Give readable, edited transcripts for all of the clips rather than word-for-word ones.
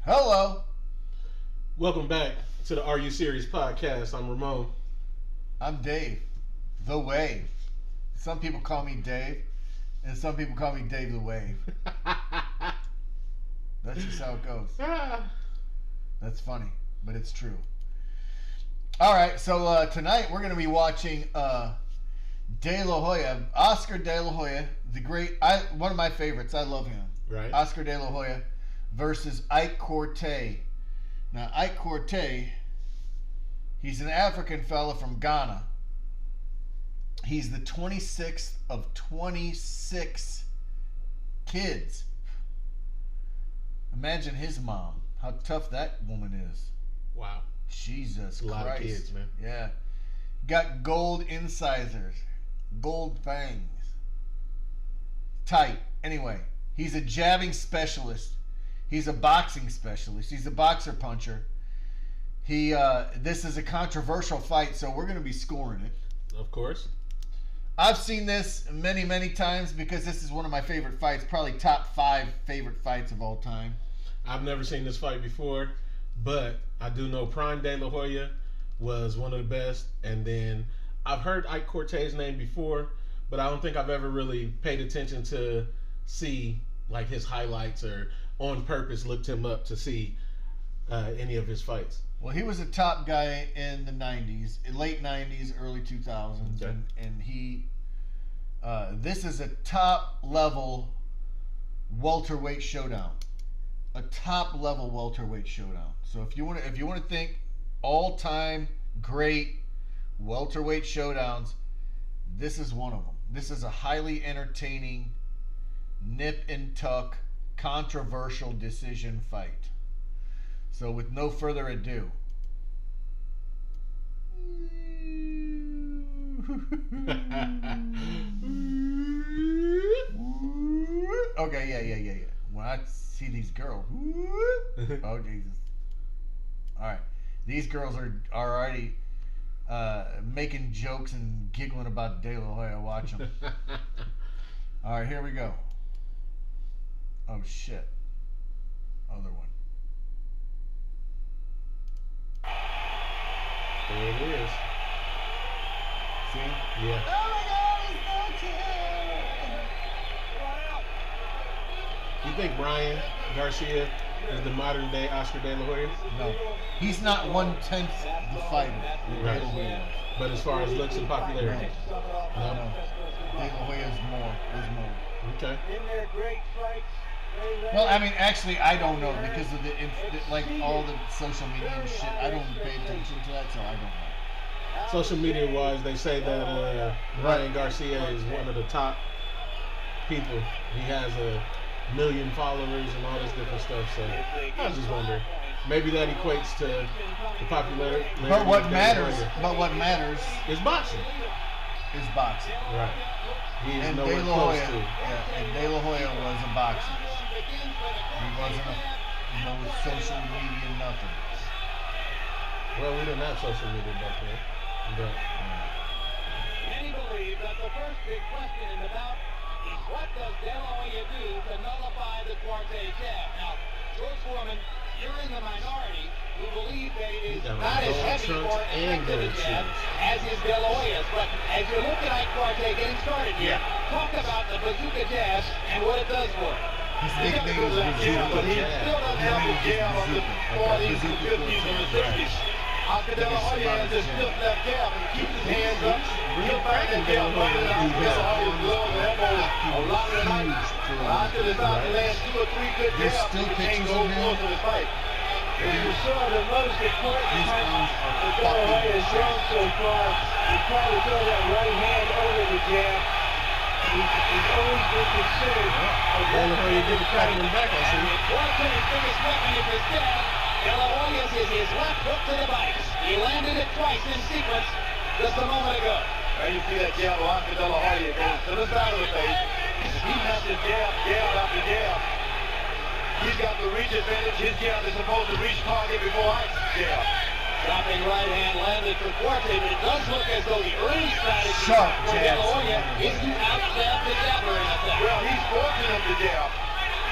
Hello. Welcome back to the Are You Serious podcast. I'm Ramon. I'm Dave, the Wave. Some people call me Dave, and some people call me Dave the Wave. That's just how it goes. That's funny, but it's true. All right, so tonight we're going to be watching DelaHoya, Oscar DelaHoya, the great, one of my favorites. I love him. Right. Oscar DelaHoya versus Ike Quartey. Now, Ike Quartey, he's an African fella from Ghana. He's the 26th of 26 kids. Imagine his mom, how tough that woman is. Wow. Jesus Christ. A lot of kids, man. Yeah. Got gold incisors, gold fangs. Tight. Anyway, he's a jabbing specialist. He's a boxing specialist. He's a boxer puncher. This is a controversial fight, so we're going to be scoring it. Of course. I've seen this many, many times because this is one of my favorite fights, probably top 5 favorite fights of all time. I've never seen this fight before, but I do know Prime DelaHoya was one of the best. And then I've heard Ike Quartey's name before, but I don't think I've ever really paid attention to see like his highlights or on purpose looked him up to see any of his fights. Well, he was a top guy in the 90s, late 90s, early 2000s. Okay. And he, this is a top level welterweight showdown. A top level welterweight showdown. So if you want to think all time great welterweight showdowns, this is one of them. This is a highly entertaining, nip and tuck, controversial decision fight. So with no further ado, okay, yeah. When I see these girls, oh Jesus! All right, these girls are already making jokes and giggling about DelaHoya. Watch them. All right, here we go. Oh shit! Other one. There it is. See? Yeah. Oh my God, he's so cute! You think Brian Garcia is the modern day Oscar DelaHoya? No, he's not 1/10 the fighter that Right. DelaHoya was. But as far as looks and popularity, No, DelaHoya is more. Okay. In their great fights, Well, I mean, actually, I don't know because of like all the social media and shit. I don't pay attention to that, so I don't know. Social media wise, they say that Brian Garcia is one of the top people. He has 1 million followers and all this different stuff. So I was just wondering, maybe that equates to the popularity. But what of matters? DelaHoya. But what matters Is boxing. is boxing. Right. He is And nowhere DelaHoya, close to. yeah, and DelaHoya was a boxer. He wasn't no social media, nothing. Well, we didn't have social media back then. But many believe that the first big question in the bout is what does DelaHoya do to nullify the Quartey jab? Now, George Foreman, you're in the minority who believe that it is got not as gold heavy trunks or and effective a gold jab shoes. as is DelaHoya's. But as you look at Ike Quartey getting started here, talk about the bazooka jab and what it does for him. His nickname is Bazooka. But he still doesn't have the jab of the 40s and 50s and the 60s. Oscar DelaHoya has a stiff left jab and keeps his hands up. He'll find that jab right in Oscar DelaHoya's glove and elbows a lot of the night. Oscar decided to land 2 or 3 good There's jabs still and pictures go of him. most of his fight. If you saw the most important His fight arms are that fucking DelaHoya has shown so far, he tried to throw that right hand over the jab. He's always been considered DelaHoya did the crack in the back, I see. Quartey's biggest weapon is his jab. DelaHoya's is his left hook to the bikes. He landed it twice in sequence just a moment ago. There you see that jab of Oscar DelaHoya goes to the side of the face. He messes jab after jab. He's got the reach advantage. His jab is supposed to reach target before Ike's jab. Dropping right hand landed for Quartey, but it does look as though the early strategy Sharp for jabs. DelaHoya is to out-jab the jabber in effect. Well, he's forcing him to jab.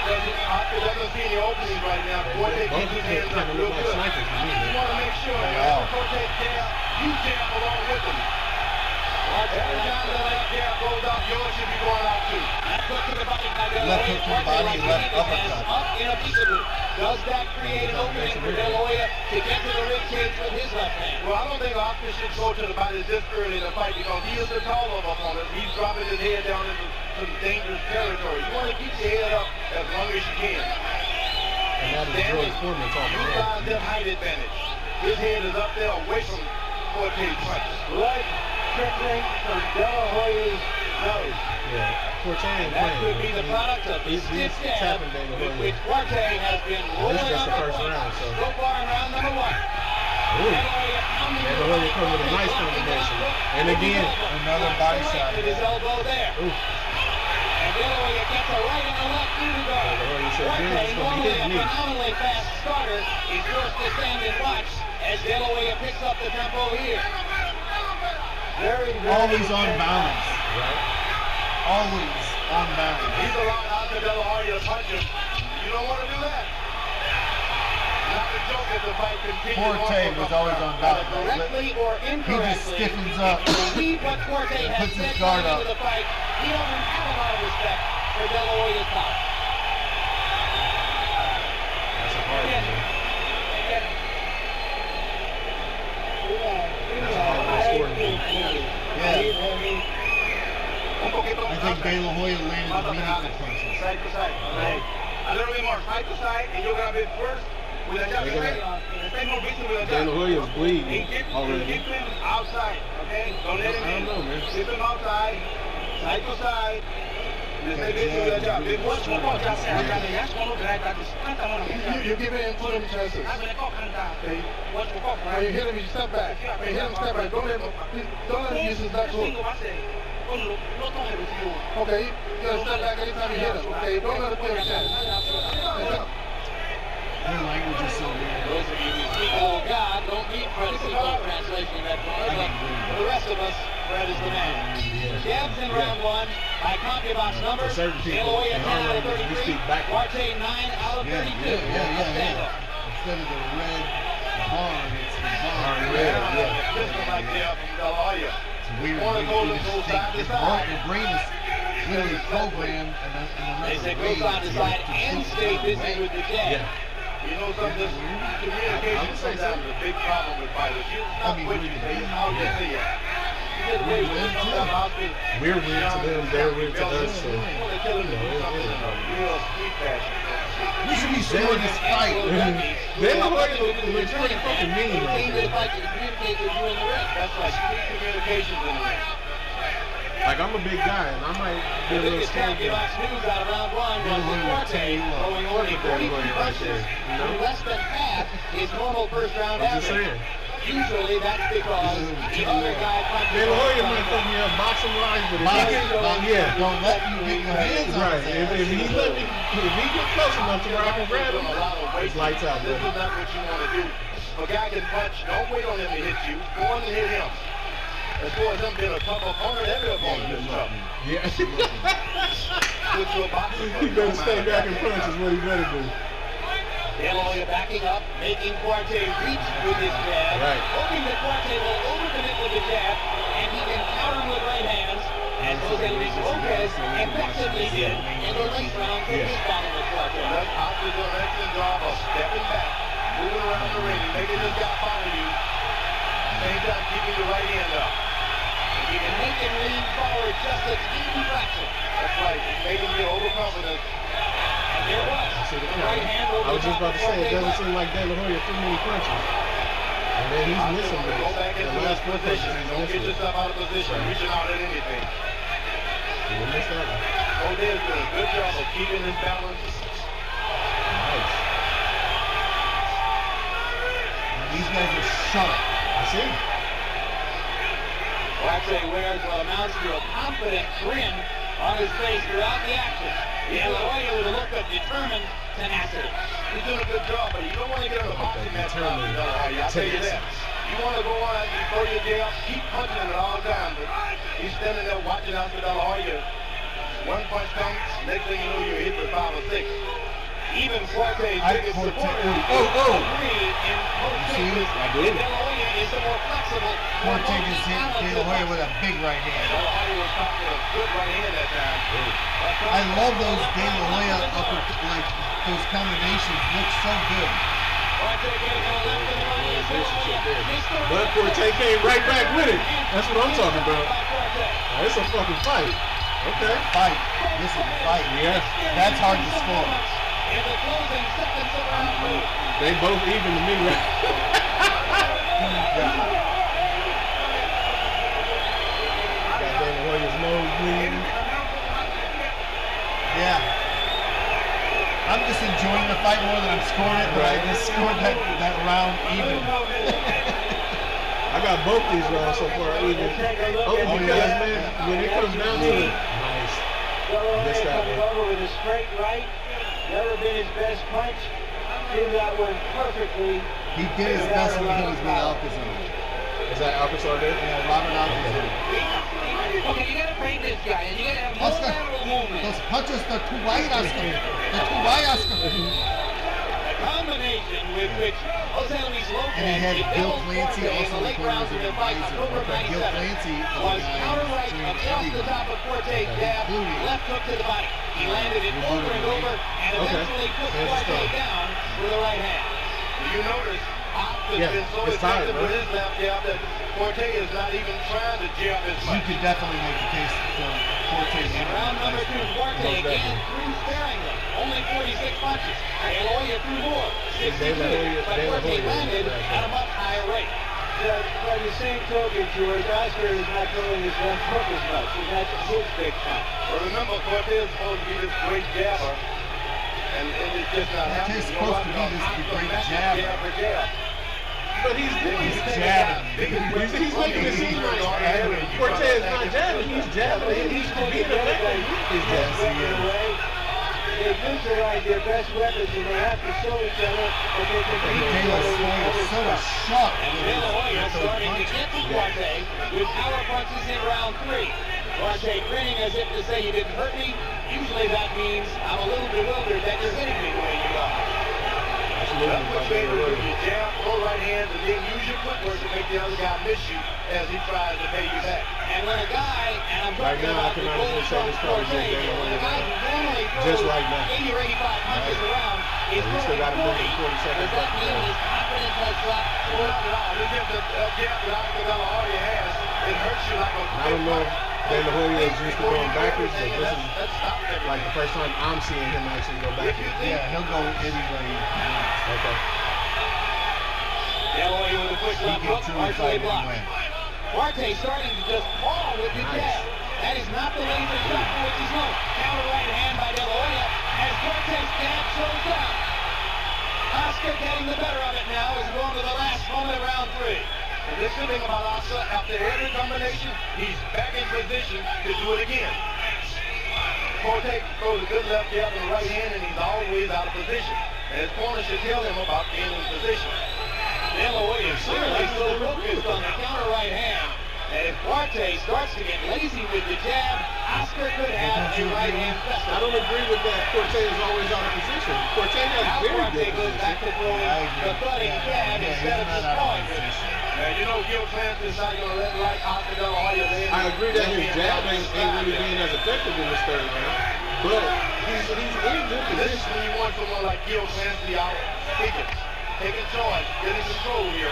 doesn't see any openings right now. Quartey keeps his hands up real good. You want to make sure that Quartey jab, you jab along with him. Every time the left jab goes out, yours should be going out too. Left hook to the body, left uppercut. Up in a peekaboo. Does that create an opening for DelaHoya to get to the rib cage with his left hand? Well, I don't think Oscar should go to the body this early in the fight because he is the taller opponent. He's dropping his head down into some dangerous territory. You want to keep your head up as long as you can. And that is George Foreman talking about that height advantage. His head is up there away from Quartey's punches. Blood trickling from DelaHoya's nose. Yeah, Quartey ain't that playing. Could be the product of his stiff jab, which Quartey has been rolling on the round, so far in round number 1. DelaHoya comes with a nice combination. And again, another body shot. With his elbow there. And DelaHoya gets a right and a left through the guard. Quartey, normally a phenomenally fast starter, is forced to stand and watch as DelaHoya picks up the tempo here. Always on balance. Right? Always on balance. He's allowed out to DelaHoya to punch him. You don't want to do that. Not a joke if the fight continues. Quartey was always on balance. Correctly or incorrectly. He just stiffens up. Believe what Quartey has puts his said guard going up. into the fight. He doesn't have a lot of respect for DelaHoya's power. That's a hard one. I think DelaHoya landed meaningful punches. Side to side. A little bit more side to side, and you're gonna be first with a DelaHoya's bleeding already. Keep him outside, okay? Don't let him in. I don't know, man. Keep him outside, side to side. You're giving him put him chances. When you hit him, you step back. When you hit him, step back. Don't let him use his left hook. Okay, you gotta step back anytime you hit him. Okay, don't let him get a chance. Your language is so weird. Those of you who speak, oh God, don't need Fred's translation in that corner, but for the rest of us, Fred is the man. Jabs in round 1 by CompuBox numbers. DelaHoya 10 out of 33. Quartey 9 out of 32. Yeah. Instead of the red barn, it's the barn red. Just like from DelaHoya. It's weird. Your brain is literally programmed, and they say go side to side and stay busy with the jab. You know something? Communication sometimes is a big problem with fighters. You not what you say, how you say it. We're weird to them, they're weird to us, so we should be showing this fight. DelaHoya looks pretty fucking mean right there. That's like communications in the ring. Like, I'm a big guy, and I might be a little scared. News out of round 1 was Quartey throwing only 43 punches, less than half his normal first round I'm just average. saying. Usually that's because the other guy punches. DelaHoya might put me up boxing wise, but Don't let you get your hands on right. his If he get close enough to where I can grab him, it's lights out, This bro. is not what you want to do. If a guy can punch, don't wait on him to hit you. Go on and hit him. As far as him being a tough opponent, every opponent is tough. Yeah. Switch to a boxer. He better stay back and punch is what he better do. DelaHoya backing up, making Quartey reach with his jab, hoping that Quartey will overcommit with the jab, and he can counter with right hands, as Jose Luis Lopez effectively did in the late round for his battle with Quartey. Let's opposite direction job of stepping back, moving around the ring, making this guy follow you, same time keeping your right hand up. If you can make him lean forward just a teeny fraction. That's right, making you overconfident. There was. Right hand over I was just about to say, it doesn't seem like DelaHoya threw many punches. And then he's missing this. Go back into The last that position. Don't get yourself out of position. Reaching out at anything. He missed that one. O'Day's doing a good job of keeping his balance. Nice. These guys are sharp. I see. Quartey wears what amounts to a confident grin on his face throughout the action. DelaHoya with a look of determined tenacity. He's doing a good job, but you don't want to get on a boxing match now, DelaHoya. I'll tell you that. You want to go on and throw your jab, keep punching him at all times. But he's standing there watching out for DelaHoya. One punch comes, next thing you know, you're hit with 5 or 6. Even Quartey's biggest supporters agree in most cases that De La Hoya is the more flexible. Quartey just hit De La Hoya with a big right hand. De La Hoya was talking a good right hand that time. I love those De La Hoya upper, like those combinations look so good. Quartey getting on the left of the body as De La Hoya. But Quartey came right back with it. That's what I'm talking about. Now, it's a fucking fight. Okay. Fight. This is a fight. Yeah. That's hard to score. In the closing seconds of round 2. They both even to me, right? Got De La Hoya's nose bleeding. Yeah. I'm just enjoying the fight more than I'm scoring it, but I just scored that round even. I got both these rounds so far even. Oh, because, man, when it comes down to it, nice. Missed that coming one. over with a straight right. Never been his best punch. Threw that one perfectly. He did his best when he was with Alcazar. Is that Alcazar there? Yeah, Robert Alcazar. Okay, you gotta break this guy, and you gotta have more Oscar, lateral movement. those punches, the two wires. Combination with which Jose Luis Lopez And he had Bill developed Clancy Quartey in also the late recording rounds as of an the fight, advisor. October Bill 97. Clancy is the Was guy counter who's right trained across the everyone. top of Quartey's jab, Including left hook to the body. He landed it over and over, and eventually put Quartey down with a right hand. You notice Hop has Yeah, been so it's tired, effective with right? his left jab that Quartey is not even trying to jab as You much. could definitely make the case for Quartey. In round number 2, Quartey again threw sparingly, only 46 punches. De La Hoya threw more, 62, but Quartey landed at a much higher rate. By the same token, George, Oscar is not throwing his left hook as much, and that's his big punch. But remember, Quartey is supposed to be this great jabber, and it's just not happening. Quartey's supposed to be this great jabber. Jab for jab. But he's jabbing. He's making it seem like Quartey is not jabbing. He's jabbing. He's being effective with his jab. They neutralize their best weapons, and they have to show each other that they can beat De each La other with Hoya other so stuff. sharp And with De his La Hoya those starting to punches. get to Quartey with power punches in round 3. Quartey grinning as if to say, you didn't hurt me. Usually that means I'm a little bewildered that you're hitting me the way you are. That's what you do. You jab, throw right hand, and then use your footwork to make the other guy miss you as he tries to pay you back. And when a guy, and I'm Right talking now, I about can the honestly gold say this from probably Quartey, is De La when a Hoya guy who normally Just throws right now. 80 or 85 punches around is You still throwing got a minute 40, and 40 seconds does that left. mean his confidence has dropped? Well, not at all. You get the jab that Oscar De La Hoya has, it hurts you like a I don't know if De La Hoya is used to going backwards, but this is That stops everything. like the first time I'm seeing him actually go backwards. Yeah, he'll go anywhere he wants. Okay. De La Hoya with a quick He left can hook, truly partially fight blocked. anyway. Quartey starting to just fall with the Nice. jab. That is not the laser shot for which he's known. Counter right hand by De La Hoya as Quartey's jab slows down. Oscar getting the better of it now as we go into the last moment of round 3. And this is the thing about Oscar, after every combination, he's back in position to do it again. Quartey throws a good left jab and right hand, and he's always out of position. And his corner should tell him about being in position. De La Hoya clearly so focused on the counter right hand. And if Quartey starts to get lazy with the jab, Oscar could have a right hand I festival. don't agree with that. Quartey is always out of position. Quartey has Now very Quartey good goes back position. to throwing I agree. the thudding jab Yeah, instead of he's just not out throwing of it. position. And you know Gil Clancy is not going to let like Oscar De La Hoya live. I agree that his jab ain't really being as effective in this third round, but he's in good This is position. when you want someone like Gil Clancy out speaking, taking charge, getting control here.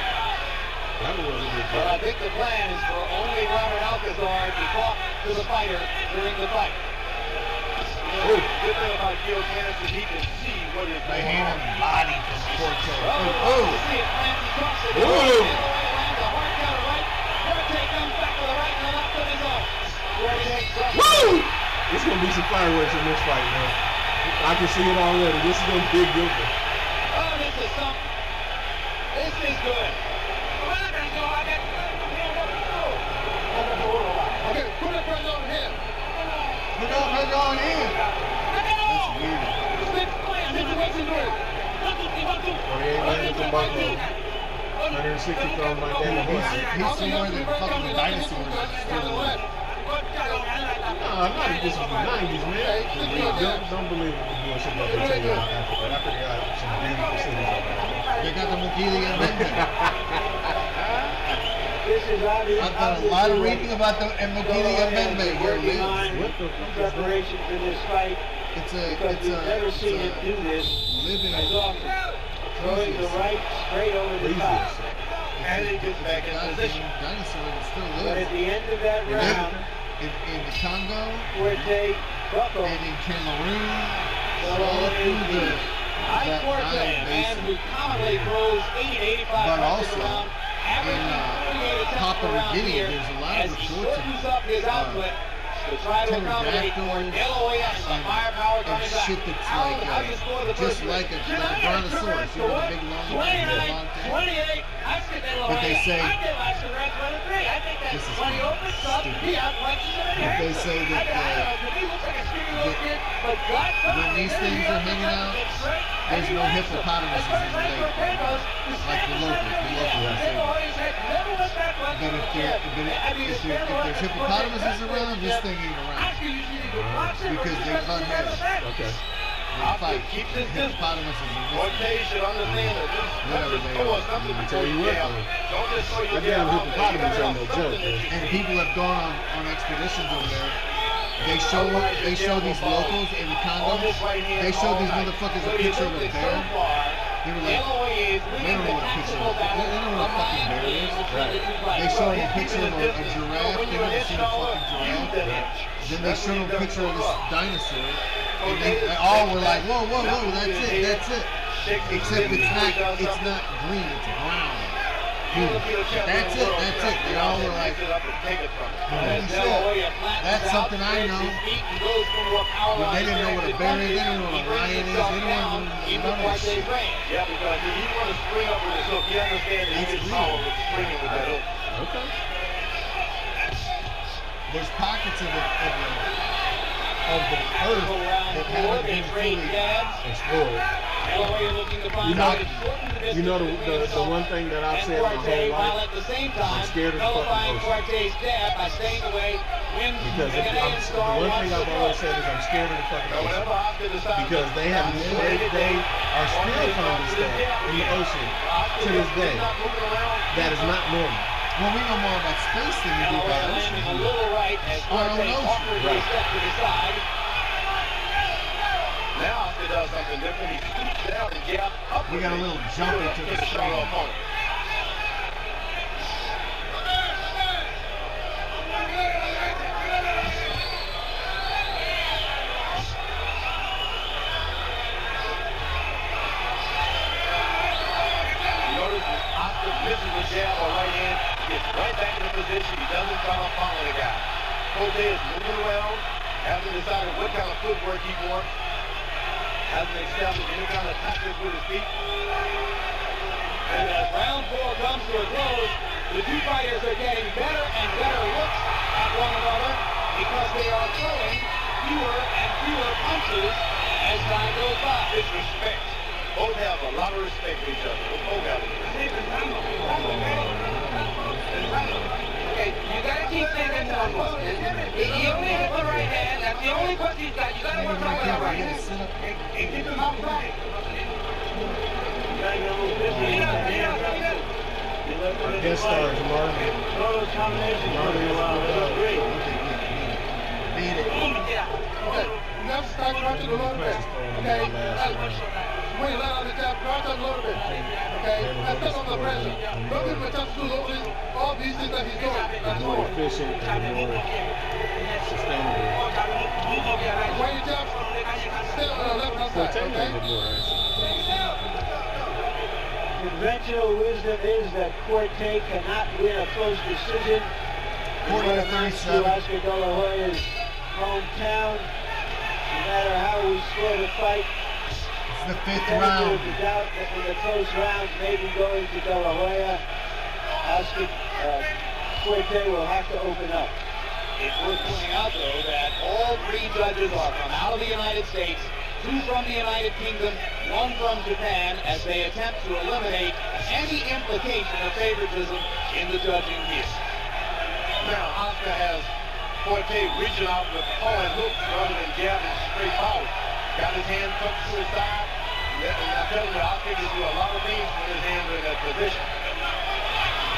That was a good But I job. think the plan is for only Robert Alcazar to talk to the fighter during the fight. You know, the good thing about Gil Clancy, he can see what is Right going hand on. and body from Quartey. Oh, see if Clancy talks to the Ooh. right. Lands a hard counter right. Quartey comes back with a right and a left of his own. Quartey crushes. Woo! It's gonna be some fireworks in this fight, man. I can see it already. This is gonna be a good one. Oh, this is something. This is good. Okay, put it right on him. Look out, they're going in. That's weird. Situation good. 48 landed from Buffalo. 160 thrown by De La Hoya. He's smaller than fucking the dinosaurs still alive. not if this was the 90s, man. Don't believe the bullshit that they tell you about Africa. Africa got some beautiful cities over there. They got the Mugili and Mende. This is I've done a lot of reading about the Mugili and Mende here, Liz. What the fuck is that? Preparation for this fight. It's Because we've never seen him do this living as often. Throwing the right straight over the top. And he gets back in position. dinosaur that still But lives. at the end of that round, In the Congo, Quartey buckled. and in Cameroon, So all through the Ike that Quartey, Nile a man basin. who commonly throws 80 to 85 But punches also, around, averaging in, 48 attempts Papua New around Guinea, here, there's a lot of as he reports of, shortens up his output to try to accommodate for pterodactyls DelaHoya and the firepower and coming back. shit that's Howard, like, how'd you score the just first like a brontosaurus, you know, the big long 29, tail. 28. I said DelaHoya. But they say- I give I should rank 1 and 3. I think This that's is when he opens up, stupid. he outpunches him in But they the say that he looks like a skinny little that kid, but God when these things are hanging out, there's no hippopotamuses in the lake. Like the locals, I say. But if there's hippopotamuses around, this thing ain't around. Because they butt heads. Okay. They fight. Keeps his distance. Hippopotamuses in this Quartey should understand that this Whatever is they score are. something I before tell you you what, get out. though. Don't just throw your That jab damn out there. You hippopotamus gotta ain't no have joke, something that man. And people have gone on expeditions over there. They show these locals in the Congo. They show these motherfuckers a picture of a bear. They were like, they don't know what a picture of. They don't know what a fucking bear is. They show them a picture of a giraffe. They never seen a fucking giraffe. Then they show them a picture of this dinosaur. And they all were like, whoa, whoa, whoa, that's it. Except it's not green, it's brown. That's it. They all were like, holy shit, that's something I know. When they didn't know what a bear is, they didn't know what a lion is, they didn't know none of this shit. Yeah, because if you want to spring up with this hook, you understand that It's you can real. power with springing with that hook. Okay. There's pockets of the earth that haven't been fully Explored. You know the one thing that I've said my whole life, I'm scared of the fucking ocean. Because the one thing I've always said is I'm scared of the fucking ocean. Because they are still finding stuff in the ocean to this day that is not normal. Well, we know more about space than we do about ocean. Our own ocean. Now Oscar does something different. He scoops down and jabs up. We got a little jump into the strong screen. opponent. Notice Oscar misses the jab or right hand, gets right back in the position. He doesn't try to follow the guy. Quartey is moving around, hasn't decided what kind of footwork he wants. Hasn't established any kind of tactics with his feet. And as round 4 comes to a close, the two fighters are getting better and better looks at one another because they are throwing fewer and fewer punches as time goes by. It's respect. Both have a lot of respect for each other. Both have it. Okay, you gotta keep thinking one more. He only hit the right hand. That's the only punch he's got. You gotta work on that right hand. And keep him outside. Our guest star is Marvin. Marvin is Never start crouching a little bit. Okay? When you let out the jab, crouch up a little bit. Okay? That's not on the pressure. Don't give him a chance to do all these things that he's doing. That's more more. efficient and more sustainable. When you jab, stay on the left hand side. Quartey Okay? a little more, actually. Conventional wisdom is that Quartey cannot win a close decision. 40 to 37. Oscar DelaHoya's hometown. No matter how we score the fight, It's the fifth there's round. a doubt that in the close rounds may be going to DelaHoya. Oscar Quartey will have to open up. It's worth pointing out, though, that all 3 judges are from out of the United States, 2 from the United Kingdom, 1 from Japan, as they attempt to eliminate any implication of favoritism in the judging here. Now, Oscar has Quartey reaching out with paw and hook rather than jabbing straight power. Got his hand tucked to his side. And I tell you, Oscar can do a lot of things when his hands are in that position.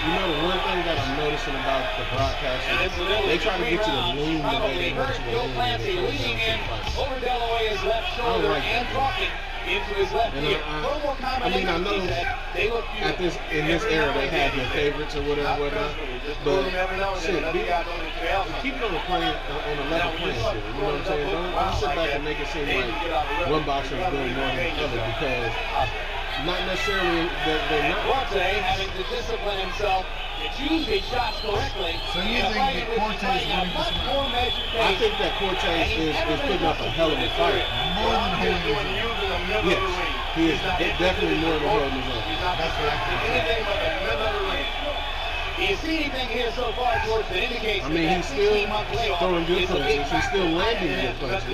You know, the one thing that I'm noticing about the broadcasters, they try to get you to lean the way they want you to lean when it comes down to the fight. Over DelaHoya's left shoulder and dropping into his left And ear. I mean, I know at this in this era they have their favorites or whatever, but shit, keep it on the plane on a level playing field. You know what I'm saying? Don't sit back and make it seem like one boxer is doing more than the other, because not necessarily they're not. Quartey having to discipline himself to choose his shots correctly. So you think that Quartey's winning this round? I think that Quartey is putting up a hell of a fight. More than holding his own. Yes, he is definitely more than holding his own. That's what I think. Anything but the middle of the ring. Do you see anything here so far, George, that indicates I mean, he's still throwing good punches. He's still landing good punches.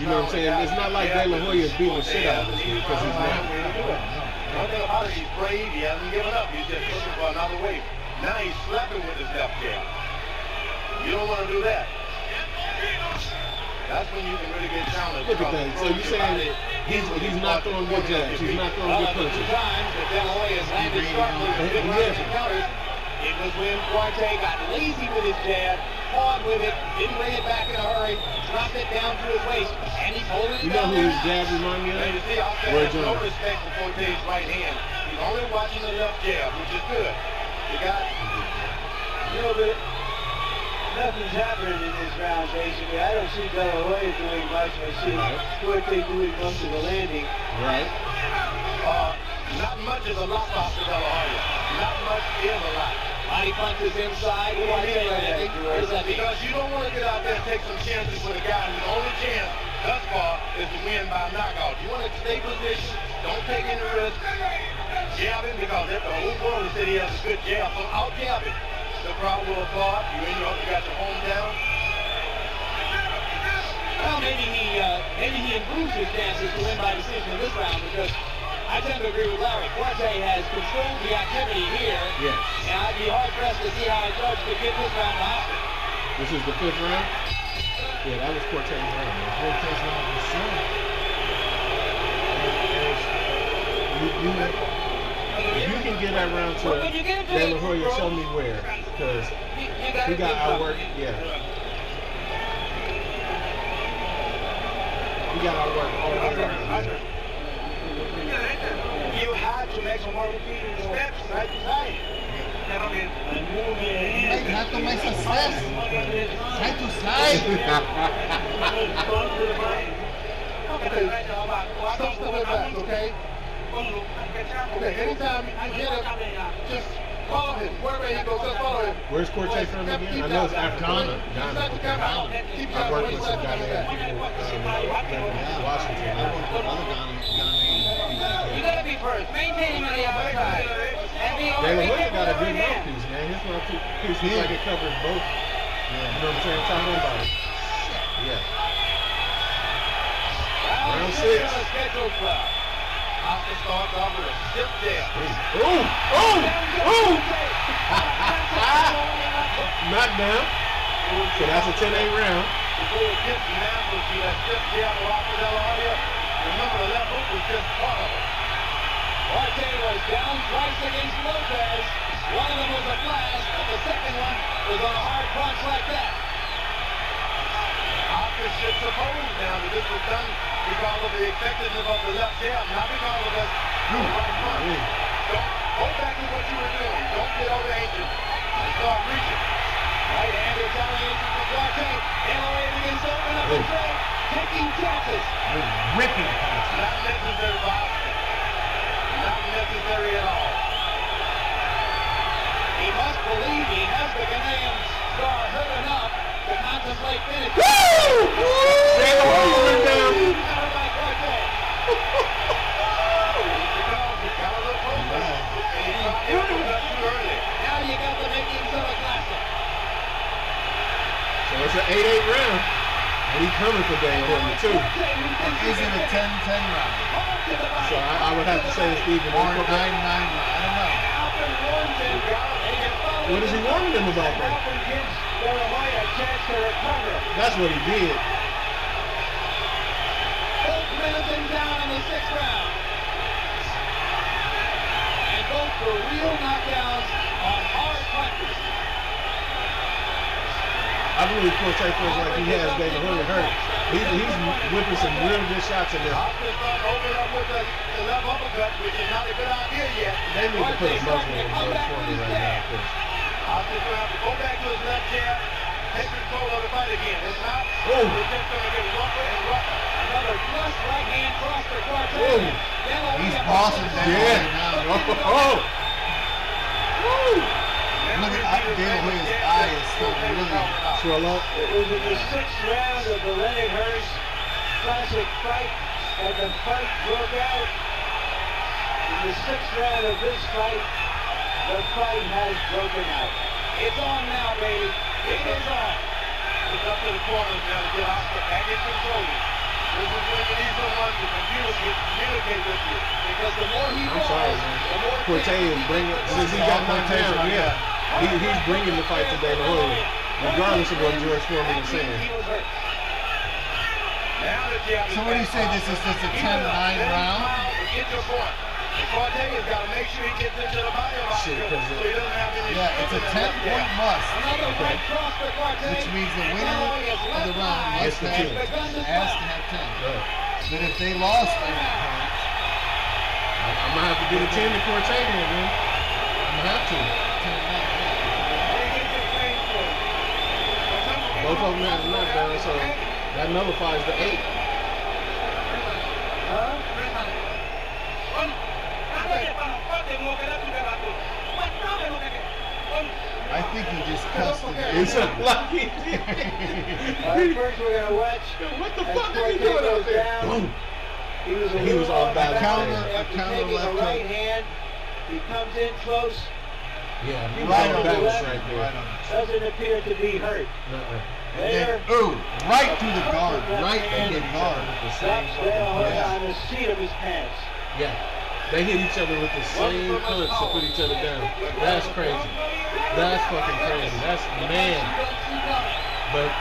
You know what I'm saying? It's not like DelaHoya is beating the shit out of this dude, because he's not. One thing about it, he's brave. He hasn't given up. He's just looking for another wave. Now he's slapping with his left jab. You don't want to do that. That's when you can really get challenged. Look at that. So you're saying he's not throwing good jabs. He's not throwing good punches. Times that DelaHoya has landed sharply with good runs and counters. It was when Quartey got lazy with his jab, pawed with it, didn't bring it back in a hurry, dropped it down to his waist, and he's holding it You know down who there his now. jab remind me You see, of? Oscar Roy has no Jones. respect for Quartey's right hand. He's only watching the left jab, which is good. You got You know, but nothing's happening in this round, basically. I don't see DelaHoya doing much. I see Quartey doing most of the landing. Right. not much is a lot for DelaHoya. Not much is a lot. Body punches inside. Because you don't want to get out there and take some chances with a guy whose only chance thus far is to win by knockout. You want to stay position, don't take any risk. Jab him, because the whole world said he has a good jab, so I'll jab him. The crowd will applaud. You got your hometown. Well, maybe he improves his chances to win by decision in this round, because I tend to agree with Larry. Quartey has controlled the activity here. Yes. And I'd be hard-pressed to see how a judge could give this round to Oscar. This is the 5th round? Yeah, that was Quartey's round. Quartey's round for sure. If you can get that round to DelaHoya, show me where. Because he got outworked. Yeah. He got outworked all the way around. You had to make some more steps right side. Not to my success. Side to side. Stop stepping back, okay? Okay, anytime you hit him, just follow him. Wherever he goes, just follow him. Where's Quartey from again? I know it's Africa. Ghana. Okay. I've worked with some Ghanaian people in Washington. I worked with other You gotta be first. Maintain him on the outside. DelaHoya got a good mouthpiece, man. His mouthpiece looks like it covers both. You know what I'm saying? Top and bottom. Yeah. Round 6. Oscar starts off with a stiff jab. Ooh! Ooh! Ooh! Knockdown. So that's a 10-8 round. Before it gets now, we'll see that stiff jab of Oscar DelaHoya. Remember, the left hook was just part of it. Quartey was down twice against Lopez. One of them was a flash, but the second one was on a hard punch like that. Oscar should suppose now that this was done because of the effectiveness of the left jab, not because of the right punch. Don't go back to what you were doing. Don't get over anxious and start reaching. Right hand retaliation for Quartey. DelaHoya begins to open up the throat, taking chances. Ripping. Not necessary, Bob. Not necessary at all. He must believe he has the Ghanaian star hurt enough to contemplate finish. DelaHoya went down. Now you got the makings of a classic. So it's an 8-8 round. And he's coming for DelaHoya too. Is it a 10-10 round? So I would have to say it's even. Or a 9-9 round? I don't know. What is he warning them about, though? chance to recover. That's what he did. Both men have been down in the 6th round. And both were real knockdowns on hard punches. I believe Quartey feels like he has De La Hoya hurt. He's whipping some real good shots in there. Oscar's going to open up with the left uppercut, which is not a good idea yet. They need to put a muzzle on George Foreman right now, Chris. Oscar's going to have to go back to his left jab, take control of the fight again. If not, Oh. it's just going to get rougher and rougher. Another flush right hand cross for Quartey. Whoa. He's bossing De La Hoya now. Oh. Woo. Look at De La Hoya's eye is still really Swell up. It was in the 6th round of the Leonard Hurst Classic fight, and the fight broke out. In the 6th round of this fight, the fight has broken out. It's on now, baby. It is on. It's up to the corners now to get Oscar back in control. This is when you need someone to communicate with you. Because the more he I'm draws, sorry, the man. more Quartey is bringing, since he got knocked down, yeah. He's bringing the fight to De La Hoya, regardless of what George Foreman is saying. So what do you say, this is just a 10-9 round? Get your point. Quartey has got to make sure he gets into the body of Oscar, Shit, so he doesn't have any... Yeah, it's a 10-point must, Another right cross for Quartey. which means the winner of the round Gets must the have, 10. has to have 10. Right. But if they lost any points, I'm gonna have to give a 10 to Quartey here, man. I'm gonna have to. 10-9. Both of them have a knockdown, so that nullifies the 8. I think he just cussed it. It's like he did. First we're going to watch. What the as fuck are you Quartey doing out goes there? down. Boom. He was on balance. After Counter taking left a right hook. hand, he comes in close. Yeah, he was Right on on balance the right there. Right on the Doesn't appear to be hurt. Uh-uh. And then, There, ooh, right through the guard, right in the guard. drops De La Hoya Yeah. on the seat of his pants. Yeah. They hit each other with the same punch to put each other down. That's crazy. That's fucking crazy. That's man. But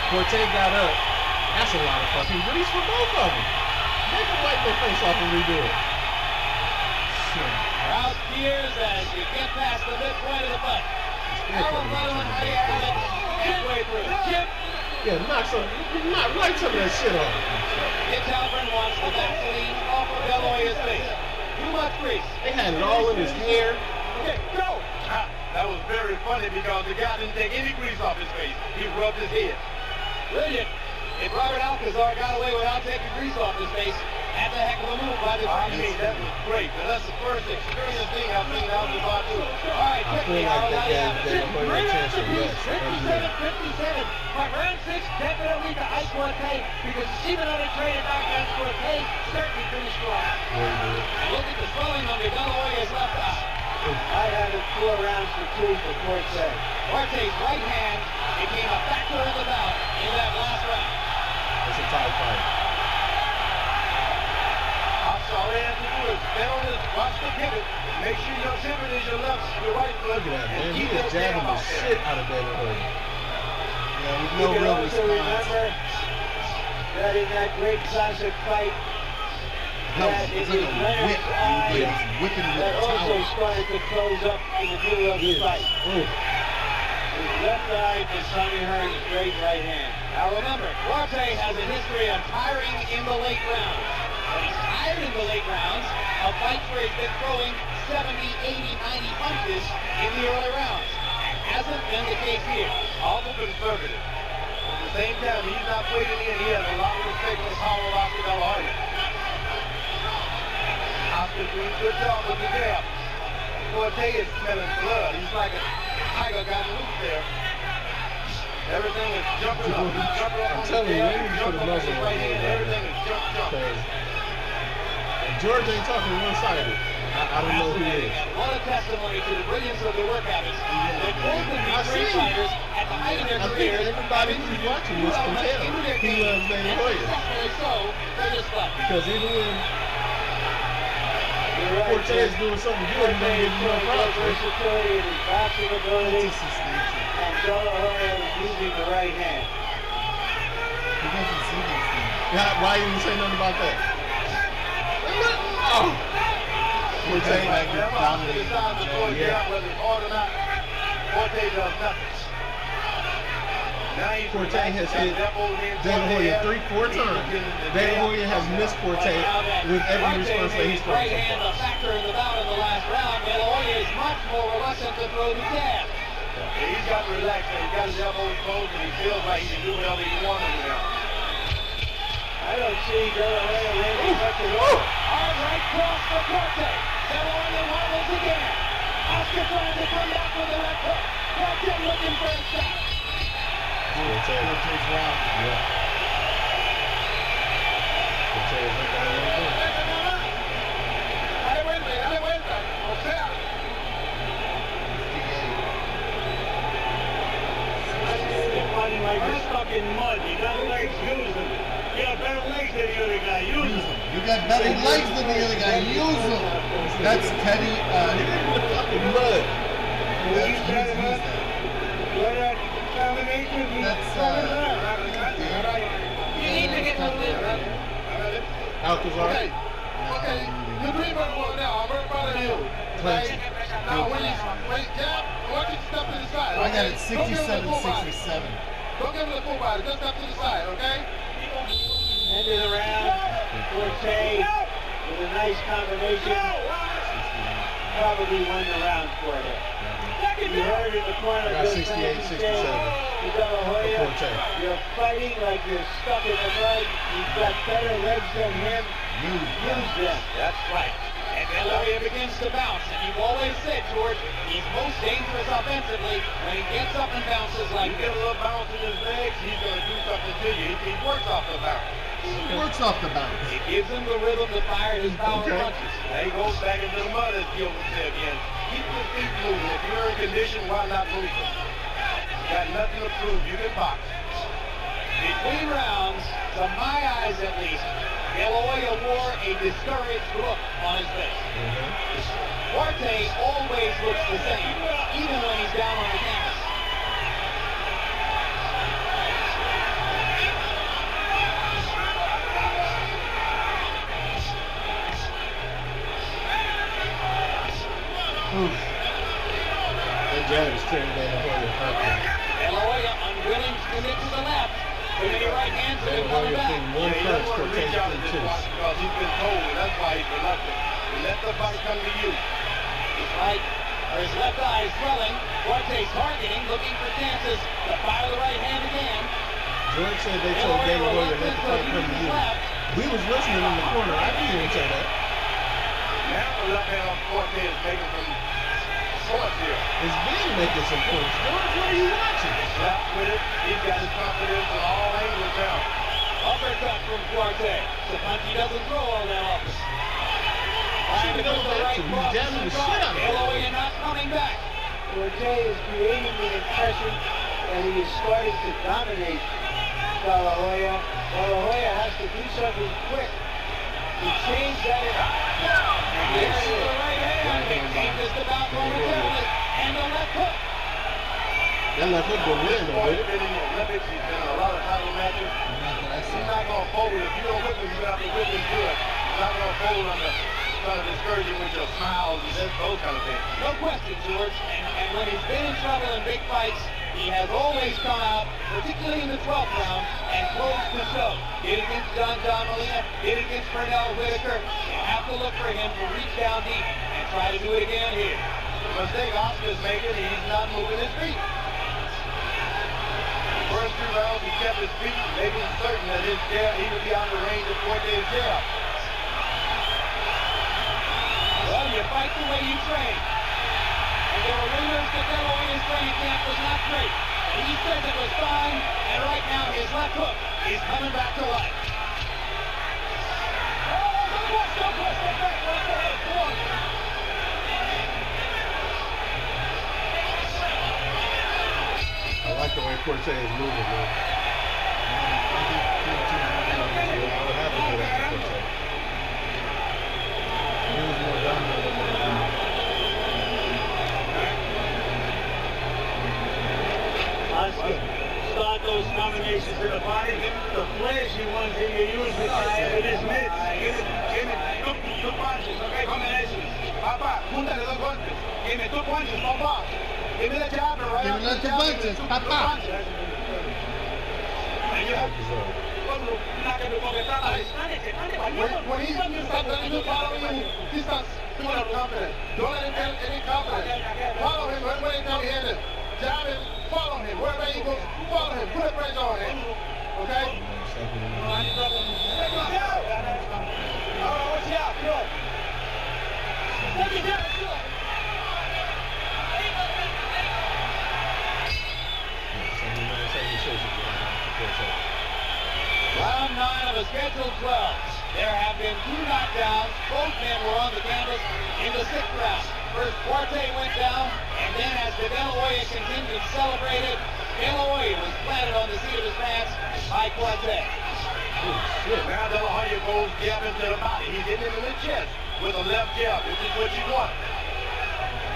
Quartey got up. That's a lot of fucking grease for both of them. They can wipe their face off and redo it. Crowd cheers as you get past the midpoint of the fight. Halfway through. Chip. Yeah, knock right some of that shit off. Mitch Albert wants the Vaseline off of De La Hoya's face. Too much grease. They had it all in his hair. Okay, go. That was very funny because the guy didn't take any grease off his face. He rubbed his head. Brilliant. If Robert Alcazar got away without taking grease off his face, that's a heck of a move by the I mean, that was great. And that's the first experienced thing I've seen Alcazar do. All right, I feel like they gave De La Hoya a chance to rest. 57. But round 6 definitely to Ike Quartey because even on a trade knockdown, Quartey certainly finished strong. And look at the swelling under De La Hoya's left eye. I have it 4 rounds to 2 for Quartey. Quartey's right hand became a factor in the bout in that last round. It's a tight fight. All they have to do is stand on his, watch the pivot. Make sure your pivot is your left, your right foot. Look at that, man. and He keep is that jabbing jab the out there. shit out of De La Hoya. Yeah, with You no can real also response. remember that in that great classic fight, That that was it like was a Leonard's whip. eye He was whipping with that a also towel. started to close up in the middle of the fight. Oh, His left eye to Sonny Hearn's great right hand. Now remember, Quartey has a history of tiring in the late rounds. When he's tired in the late rounds, a fight where he's been throwing 70, 80, 90 punches in the early rounds. Hasn't been the case here. Awful conservative. At the same time, he's not waiting in. He has a lot of respect for the power of Oscar De La Hoya. Oscar doing a good job with the jab. Quartey is smelling blood. He's like a tiger got loose there. Everything is jumping up. He's jumping up I'm on telling the you, jab. they need to put a Jumping up muzzle on his on right him hand. right Everything now. is jump. Because George ain't talking one-sided. I don't know who he is. And what a testimony to the brilliance of their work habits. They both of I these great see. fighters at the height of their I think careers. everybody who's watching this can tell he loves De La Hoya. Successfully so, they just left. Because even when You're right, Quartey is doing something good, he don't give him no Quartey props. versatility and his boxing ability. It's just his nature. and De La Hoya was using the right hand. He doesn't see those things. Yeah, why didn't you say nothing about that? Oh. Quartey back here Whenever Oscar dominating decides to throw the it jab. down, whether it's hard or not, Quartey does nothing. Now he's Quartey has hit that elbow in De La Hoya Quartey 3-4 times. De La Hoya has missed Quartey with every response that he's thrown right so hand a far. factor in the bout in the last round. De La Hoya is much more reluctant to throw the jab. He's got to relax. He's got his elbows closed, and he feels like he can do whatever he wants now. I don't see De La Hoya landing much at all. Hard right cross for Quartey. De La Hoya wobbles again. Oscar trying to come back with a left hook. Quartey looking for a shot. Quartey. Quartey's round. Yeah. Quartey is looking at it. Dale vuelta. O sea, You're fighting like you're stuck in mud. You got legs, use them. You got better legs than the other guy, use Use them. them. You got better legs than the other guy. Use them. That's Teddy. Fucking mud. He's used that. What a combination. That's You need to get to the Alcazar. okay. The dreamer one now. I'm right by you. Clinton. Now, when jab, watch it step to the side. I got it okay? Don't give him the full body. 67-67. Don't give him the full body. Just step to the side, okay? End of the round. Quartey with a nice combination. Probably won the round for him. You heard in the corner. I got Bill 68-67 Clancy saying to De La Hoya, for Quartey. you're fighting like you're stuck in the mud. You've got better legs than him. Use Use them. That's right. And De La Hoya begins to bounce. And you've always said, George, he's most dangerous offensively when he gets up and bounces like You get a little bounce in his legs, he's going to do something to you. He works off the bounce. He works off the bounce. It gives him the rhythm to fire his power Okay. punches. Now he goes back into the mud, as Gilbert said again. Keep your feet moving. If you're in condition, why not move them? You got nothing to prove. You can box. Between rounds, to my eyes at least, De La Hoya wore a discouraged look on his face. Quartey always looks the same, even when he's down on the canvas. That jab is tearing De La Hoya apart. De La Hoya unwilling to commit to the left. Too many right hands De have La been coming Hoya back. thing one He punch, doesn't want to Quartey reach out and thing just two. watch because he's been told, and that's why he's reluctant. Let the fight come to you. His right, or his left eye is swelling. Quartey's targeting, looking for chances to fire the right hand again. George said they told De La Hoya let the fight come to you. We was listening in the corner. I didn't even say that. Now the left hand on Quartey is making some points here. It's been making some points. George, what are you watching? Slap with it. He's got his confidence in all angles now. Uppercut from Quartey. Sapunchi doesn't throw all that often. Trying to put the right He's cross jamming in the front. shit out of De La Hoya not coming back. Quartey is creating the impression that he is starting to dominate De La Hoya. De La Hoya has to do something quick to change that. And there is the right hand. He changes the bout momentarily. And the left hook. That left hook been winning though, He's baby. been in the Olympics. He's been in a lot of title matches. He's not going to fold. If you don't whip him, you have to whip him good. He's not going to fold under trying to discourage you with your smiles and those kind of things. No question, George. And when he's been in trouble in big fights, he has always come out, particularly in the 12th round, and closed the show. Did it against John Molina, did it against Pernell Whitaker. You have to look for him to reach down deep and try to do it again here. The mistake Oscar's making, he's not moving his feet. First 2 rounds, he kept his feet, making certain that his jab, he would be out of the range of Quartey's jab. Well, you fight the way you train. And there were rumors that De La Hoya's training camp was not great. And he says it was fine, and right now his left hook is coming back to life. I like the way Quartey is moving, man. Yeah, what happened to that Quartey? He was more dominant than that. Apúntale 2 golpes. Give me 2 punches, no box. Give me the jab and right Give me after the the jab, punches, two papa. punches. And you have when he starts letting you follow you, he starts doing it confident. Don't let him get any confidence. Follow him wherever he comes in. Jab him, follow him. Wherever he goes, follow him. Put a pressure on him. Okay? Round 9 of a scheduled 12. There have been 2 knockdowns. Both men were on the canvas in the 6th round. First, Quartey went down, and then as DelaHoya continued to celebrate it, DelaHoya was planted on the seat of his pants by Quartey. Now DelaHoya goes jab into the body. He's hitting him in the chest with a left jab. This is what you want.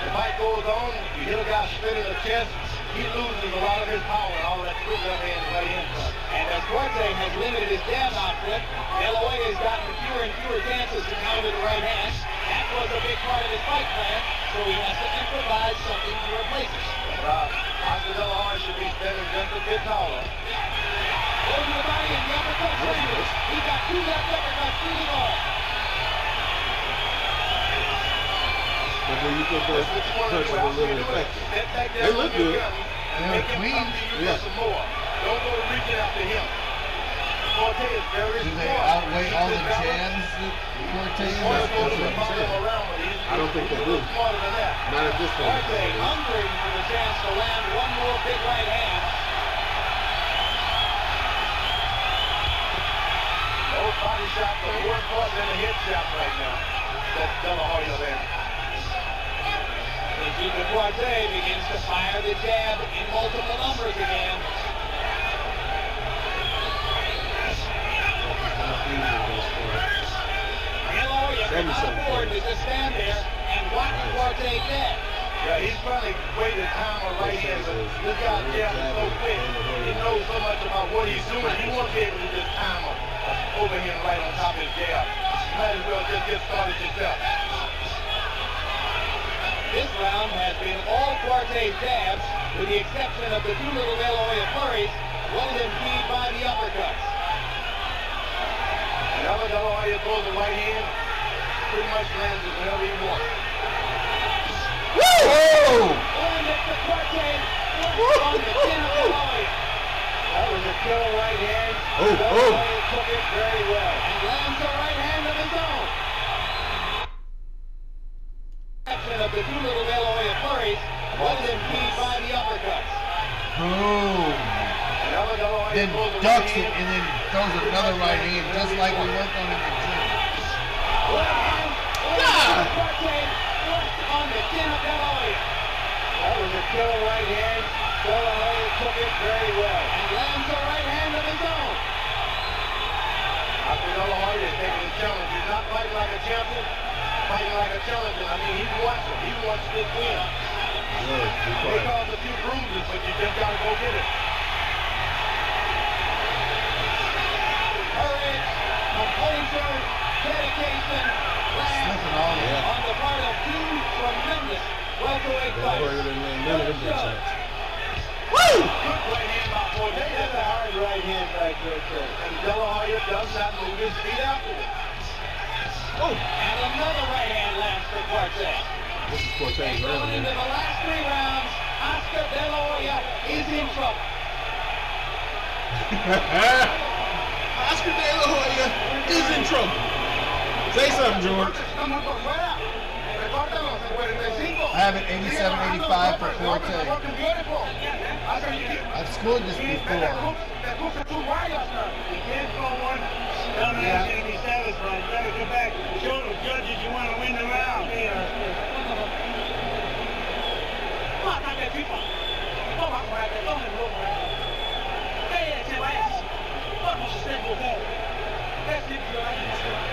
The fight goes on. You hit a guy split in the chest. He loses a lot of his power and all that quick left hand right in. And as Quartey has limited his jab output, DelaHoya has gotten fewer and fewer chances to counter the right hand. That was a big part of his fight plan, so he has to improvise something to replace it. Oscar DelaHoya should be standing just a bit taller. Goes to the body and the uppercut lands. He's got 2 left uppercuts leading off. But then you think those punches are a little effective. They look good. They're clean. Yeah. Don't go reaching after him. Quartey is very Do they smart. outweigh all the jabs that Quartey He's is? smart to go to the That's what I'm bottom saying. around, but he's I don't think they a do. little smarter than that. Not at this point. Quartey hungering for the chance to land one more big right hand. Those body shots are more important than the head shot right now. That's DelaHoya there. Quartey begins to fire the jab in multiple numbers again. DelaHoya cannot afford to just stand there and watch Quartey jab. Yeah, he's probably waiting time on right hand, but this guy jab is so quick. He knows so much about what he's doing. He won't be able to just time him overhand right on top of his jab. You might as well just get started yourself. This round has been all Quartey's jabs, with the exception of the 2 little DelaHoya flurries, rolled and keyed by the uppercuts. Whenever DelaHoya throws the right hand, pretty much lands it whenever he wants. Woo! And it's the Quartey on the chin of DelaHoya. That was a killer right hand. Oh. DelaHoya took it very well. And lands a right hand of his own. Of the 2 little DelaHoya flurries, rolled and keyed by the uppercuts. Boom. Whenever DelaHoya Then throws the ducks right it hand, and then throws another right hand, just like we worked on in the gym. Quartey on the chin of DelaHoya. That was a killer right hand. DelaHoya took it very well. And lands a right hand of his own. after DelaHoya is taking the challenge, he's not fighting like a champion, fighting like a challenger. I mean, he wants it. He wants this win. They cause a few bruises, but you just gotta go get it. Courage, composure, dedication, Slipping all the way. on the part of 2 tremendous welterweight fighters. Good right hand by Quartey. That's a hard right hand back there, too. And DelaHoya does not move his feet after it. And another right hand lands for Quartey. This is Quartey's And round, going into man. the last 3 rounds, Oscar DelaHoya is in trouble. Oscar DelaHoya is in trouble. Say something, George. I have it 87-85 for Quartey. I've scored this before. He can't go one. Tell me he's going to be satisfied. Better go back. Show the judges you want to win the round.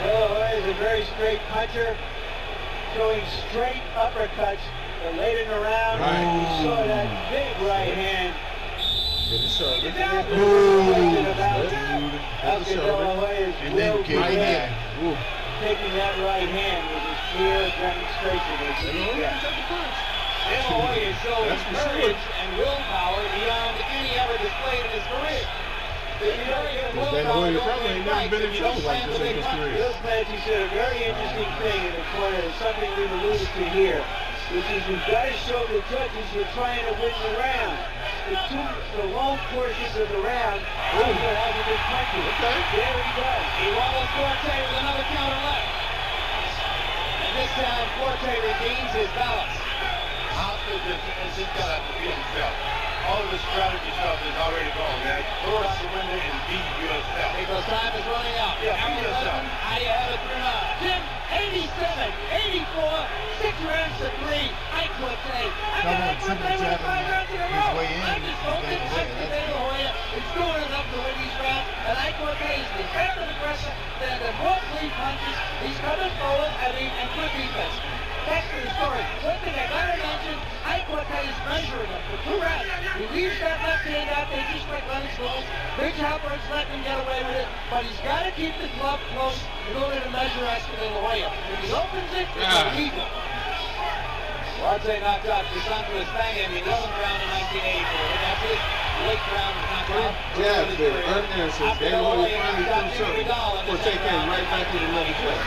DelaHoya is a very straight puncher, throwing straight uppercuts. But late in the round, you saw that big right hand. Get the shoulder. Oscar DelaHoya's And then will kick be it there. back. taking that right hand was a clear demonstration of They the don't yeah. take the punch. DelaHoya showed That's for sure. courage and willpower beyond any ever displayed in his career. The courage and willpower DelaHoya don't probably win ain't never fights been if in you don't trouble like plan this to in make his punches. career. Bill Clancy said a very interesting thing in the corner, and something we've alluded to here, which is you've got to show the judges you're trying to win the round. The long portions of the round, Oscar hasn't been punching. Okay. There he does. He rolls Quartey with another counter left. And this time Quartey regains his balance. Oscar just got to be himself. All of the strategy stuff is already gone, man. Throw it out the window and be yourself. Because time is running out. Yeah, be yourself. How do you have it through now? Jim, 87, 84, 6 rounds to 3. Ike Quartey. Double and triple jabbing his way in. DelaHoya is doing enough to win these rounds. And Ike Quartey is defensive aggressive. Then the more clean punches. He's coming forward and good defense. That's the story. One thing I gotta mention, Ike Quartey is measuring him for 2 rounds. He leaves that left hand out there just like Lennox Lewis. Big Halpert's letting him get away with it, but he's got to keep the glove close in order to measure Oscar DelaHoya. If he opens it, it's illegal. Quartey knocked out Crisanto Espana in the 11th round in 1984. And that's his late round knockout. Jabs there, unanswered. DelaHoya finally threw something. Quartey came right back with another jab.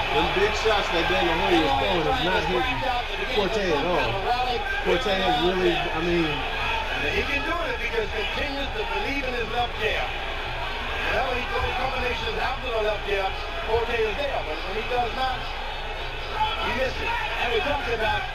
Them big shots that DelaHoya is throwing is not hitting Quartey at all. Quartey has really, I mean, And he can do it because he continues to believe in his left jab. Whenever he throws combinations after the left jab, Quartey is there. But when he does not, he misses. And we talked about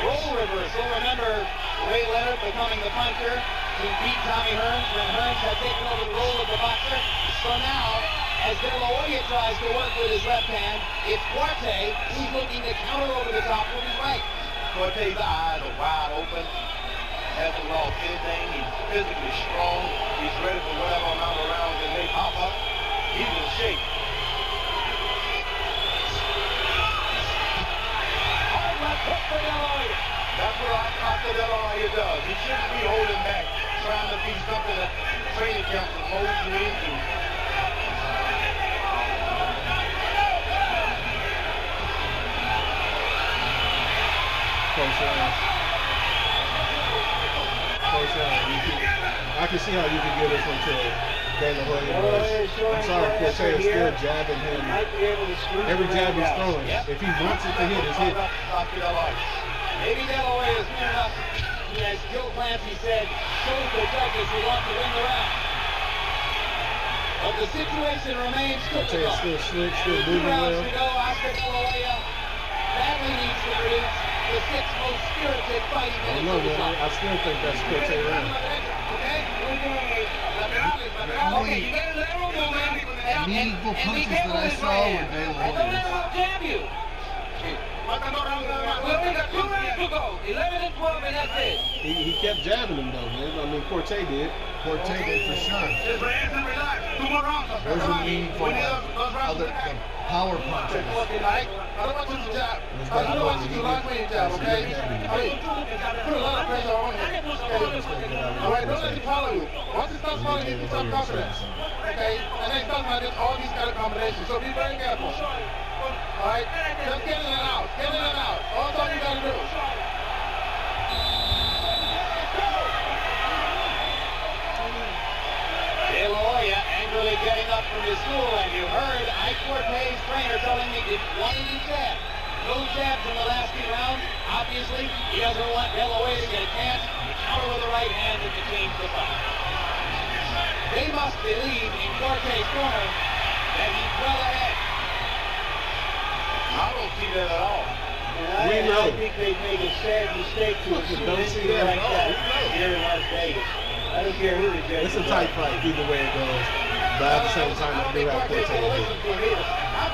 role reversal. Remember Ray Leonard becoming the puncher. He beat Tommy Hearns when Hearns had taken over the role of the boxer. So now, as DelaHoya tries to work with his left hand, it's Quartey who's looking to counter over the top with his right. Quartey's eyes are wide open. Hasn't lost anything. He's physically strong. He's ready for whatever amount of rounds that may pop up. He's in shape. Hard left hook for DelaHoya. That's what Oscar DelaHoya does. He shouldn't be holding back, trying to be something that training camps is molding you into. close round. I can see how you can give this one to DelaHoya. I'm sorry, Quartey is still jabbing him. Every jab he's throwing, if he wants it to hit, it's hit. Maybe DelaHoya is near enough, as Joe Clancy said, shows the judges who want to win the round. But the situation remains Quartey is still slick, still 2 moving rounds well. to go. Oscar DelaHoya badly needs to produce the 6th most spirited fighting I don't know, man. I still think that's Quartey round. Meaningful punches that I saw were DelaHoya's. Damn you! We'll make a 2 rounds to go. 11 and 12, and that's it. He kept jabbing him though, man. I mean, Quartey did. Quartey did for sure. Those are meaningful. Other the power punches. I don't want you to jab. I don't want you to lock me in jab, okay? Hey, put a lot of pressure on him. All right, don't let him follow you. Once he starts following you, he starts confidence. Okay? And then he starts like this, all these kind of combinations. So be very careful. All right? Just get in and out. Get in and out. All you got to do. DelaHoya angrily getting up from his stool, and you heard Ike Quartey's trainer telling me he wanted to jab. No jabs in the last 2 rounds. Obviously, he doesn't want DelaHoya to get a chance to counter with the right hand and to change the fight. They must believe in Quartey's corner that he's well ahead. I don't see that at all. We know. I think they made a sad mistake to Don't see that at all. We know. here in Las Vegas. I don't care who the judge It's a tight fight either way it goes. But at the same time, I do have Quartey in here.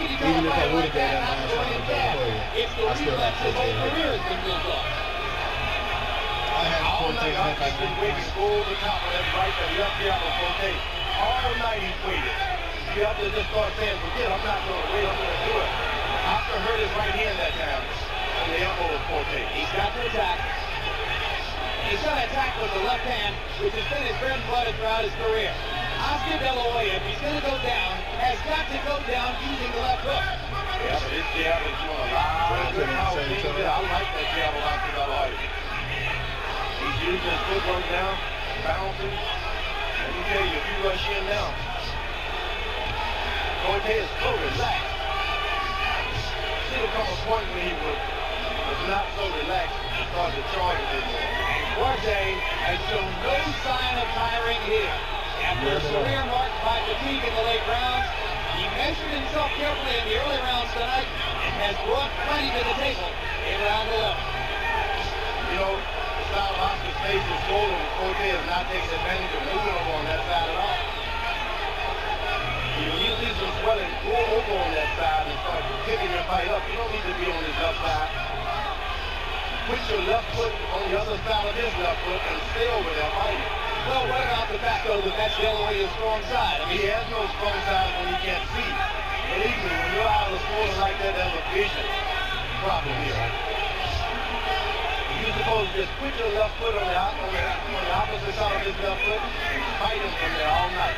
Even if I would have gave that last round to DelaHoya, I still have Quartey in here. I have All Quartey night, if I I've been waiting over the top of that right, that left jab of Quartey. All night he's waited. You have to just start saying, forget, I'm not going to wait, I'm going to do it. Oscar hurt his right hand that time. And the elbow of Quartey. He's got to attack. He's going to attack with the left hand, which has been his bread and butter throughout his career. Oscar DelaHoya, if he's going to go down, slowed down using the left hook. Yeah, but this jab is doing a lot of good now. I like that jab a lot for DelaHoya. He's using his footwork now, bouncing. Let me tell you, if you rush in now, Quartey is so relaxed. There'll come a point when he was not so relaxed and started to charge a bit more. And Quartey has shown no sign of tiring here. After a career marked by fatigue in the late rounds, he measured himself carefully in the early rounds tonight and has brought plenty to the table in round 11. You know, the style of Oscar's face is swollen, and Quartey is not taking advantage of moving over on that side at all. When you see some swelling, go over on that side and start picking your fight up. You don't need to be on his left side. Put your left foot on the other side of his left foot and stay over there fighting. Well, what about the fact, though, that that's DelaHoya's strong side? I mean, He has no strong side when he can't see. Believe me, when you're out of the corner like that, there's a vision problem here. You're supposed to just put your left foot on the opposite side of his left foot and fight him from there all night.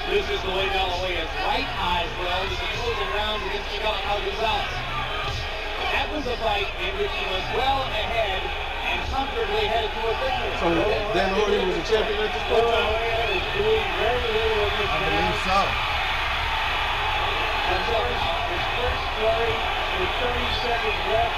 this is the way DelaHoya's right eyes well in the closing rounds against Miguel Gonzalez. That was a fight in which he was well ahead and comfortably headed to a victory. So DelaHoya was a champion at this point? DelaHoya is doing very little with this I match. believe so. His first flurry with 30 seconds left.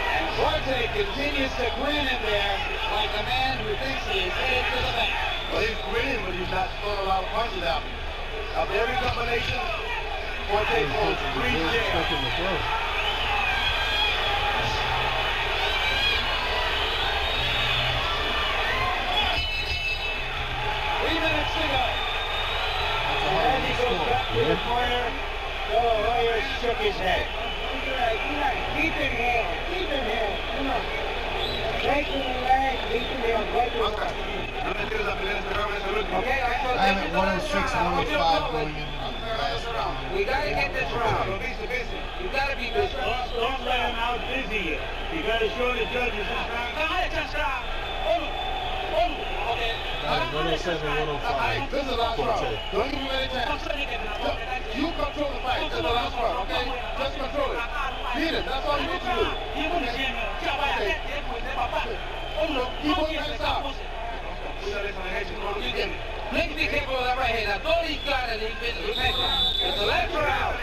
And Quartey continues to grin in there like a man who thinks he is headed to the bank. Well, he's grinning, but he's not throwing a lot of punches out. After every combination, Quartey throws 3 jabs. In the throat. 3 minutes to go. And he goes back to the corner. DelaHoya shook his head. Keep it here. Keep it here. Come on. Right to the leg. Keep it here. Right to the leg. Okay, I am at 106, 105 going into the last round. we gotta get this round. You gotta be this round. Don't let him out busy you. You gotta show the judges this round. Okay. 107, 105. This is the last round. Don't give him any chance. You control the fight. This is the last round, okay? Just control it. Beat it. That's all you need to do. Keep on your stop. Please be careful of that right hand. I thought he got it. It's the last round.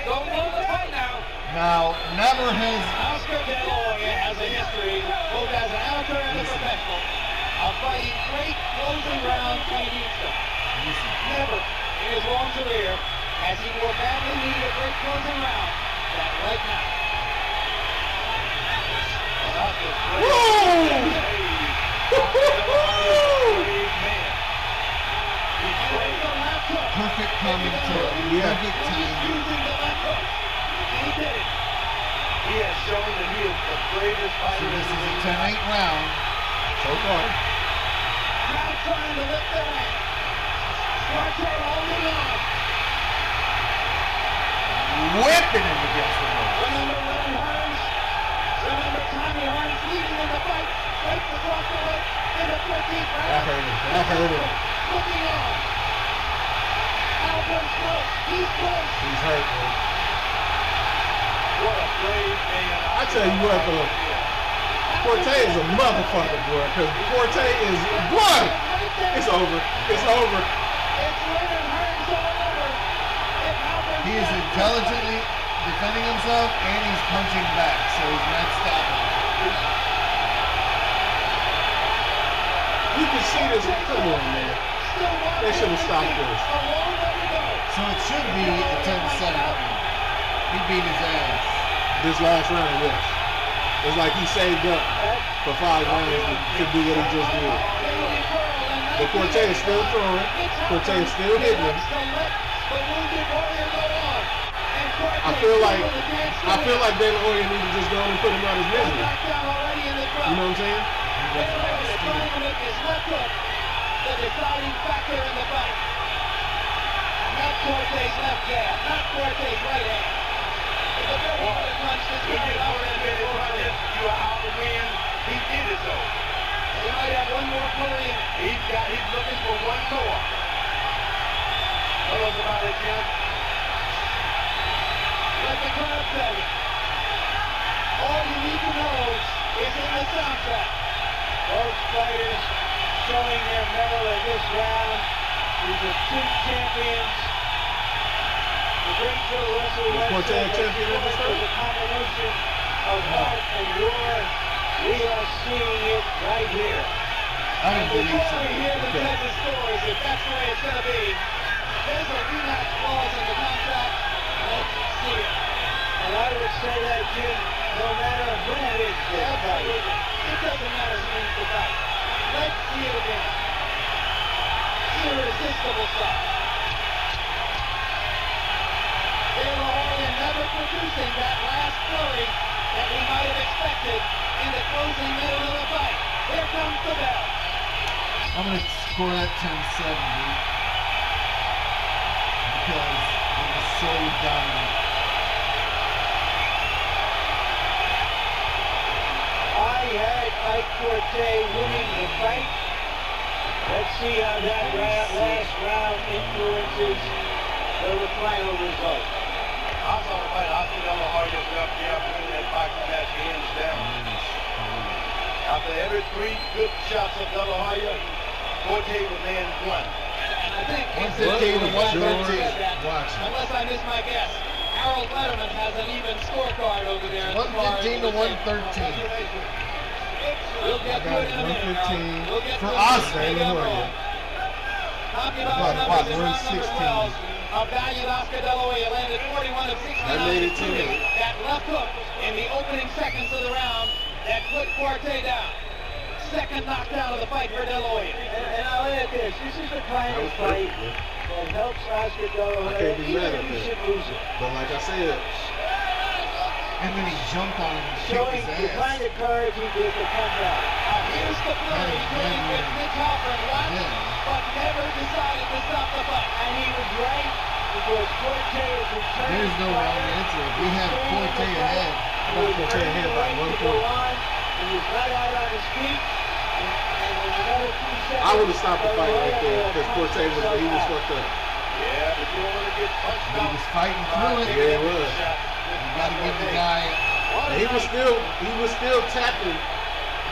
Don't blow the fight now. Now, never has Oscar DelaHoya has a history, both as an amateur and a professional, of fighting great closing rounds when he needs them. Never in his long career has he more badly needed a great closing round than right now. perfect commentary, perfect timing. He did it. He has shown that he is the greatest So fighter. this is a 10-8 round. So far. Crowd trying to lift their hand. Quartey holding on. Whipping him against the wall. Remember Lenny Hearns? Remember Tommy Hearns leading in the fight? Right across the way in the 14th round. That hurt him. That hurt him. Looking on. Albert's close. He's close. He's hurt, man. What a brave man. I tell you what, though. Quartey is a motherfucker, boy. Because Quartey is blood. It's over. It's over. It's Lenny Hearns all over. If Albert He is intelligently defending himself and he's punching back, so he's not stopping. You can see this. Come on, man. They should have stopped this. So it should be a 10-7. He beat his ass. This last round, yes. It's like he saved up for 5 rounds to do what he just did. But Quartey is still throwing. Quartey is still hitting him. I feel like DelaHoya need to just go and put him out his misery. You know what I'm saying? The deciding factor in the fight. Not Quartey's left jab, not Quartey's right hand. It's a very hard punch to He strike did out all that and minute punches. You are out to win. He did it though. He's looking for one more. Tell us about it, Jim. Let the crowd tell you. All you need to know is in the soundtrack. Both fighters showing their mettle in this round. These are two champions. The great Joe Russell Was Quartey a champion at this time? was a combination of heart and war. We are seeing it right here. I don't believe Before so. we hear the judges' scores, if that's the way it's going to be, there's a rematch clause in the contract. Let's see it. And I would say that, Jim, no matter who wins this fight, it doesn't matter who wins the fight. Let's see it again. Irresistible stuff. DelaHoya never producing that last flurry that we might have expected in the closing middle of the fight. Here comes the bell. I'm going to score that 10-7, dude. Because it was so dominant. I had Ike Quartey winning the fight. Let's see how that last round influences the final result. I saw the fight. I see DelaHoya left the afternoon that boxing match hands down. After every 3 good shots of DelaHoya, Quartey was man one. And I think 115 to 113. unless I miss my guess, Harold Letterman has an even scorecard over there. 115 to 113. We'll get to it in a minute. 115 We'll get for to it in a Oscar. minute. DelaHoya. Talking What, about numbers in round number 116. 12 of valiant Oscar DelaHoya landed 41 of 69. That made it 10. That left hook in the opening seconds of the round that put Quartey down. Second knockdown of the fight for DelaHoya. And I'll add this. This is the kind of fight that helps Oscar DelaHoya. I can't be mad at even if he that. should lose it. But like I said, And then he jumped on him and Showing kicked the his kind ass. of courage he did to come back. Here's the flurry dealing with Mitch Halpern once, Yeah. but never decided to stop the fight. And he was right, because Quartey is returning. There's no wrong answer. If we have Quartey ahead, I got Quartey ahead by 1 point. He was right out on his feet. And with another 2 seconds, I would have stopped the fight right there because Quartey was fucked up. Yeah, but you don't want to get punched he out. was fighting through it. Yeah, he was. You got to give the guy. And he was still tapping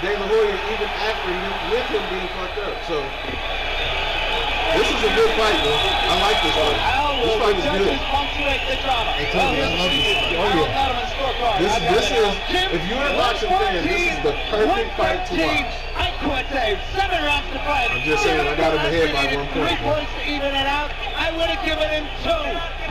DelaHoya even after with him being fucked up. So this is a good fight, though. I like this fight. This fight is good. Punctuate the drama. Hey, Tony, I love this fight. Oh yeah. This is, if you're a boxing fan, this is the perfect fight to watch. Ike Quartey, 7 rounds to 5. I'm just saying, I got him ahead by 1 point. 3 points to even it out. I would have given him 2.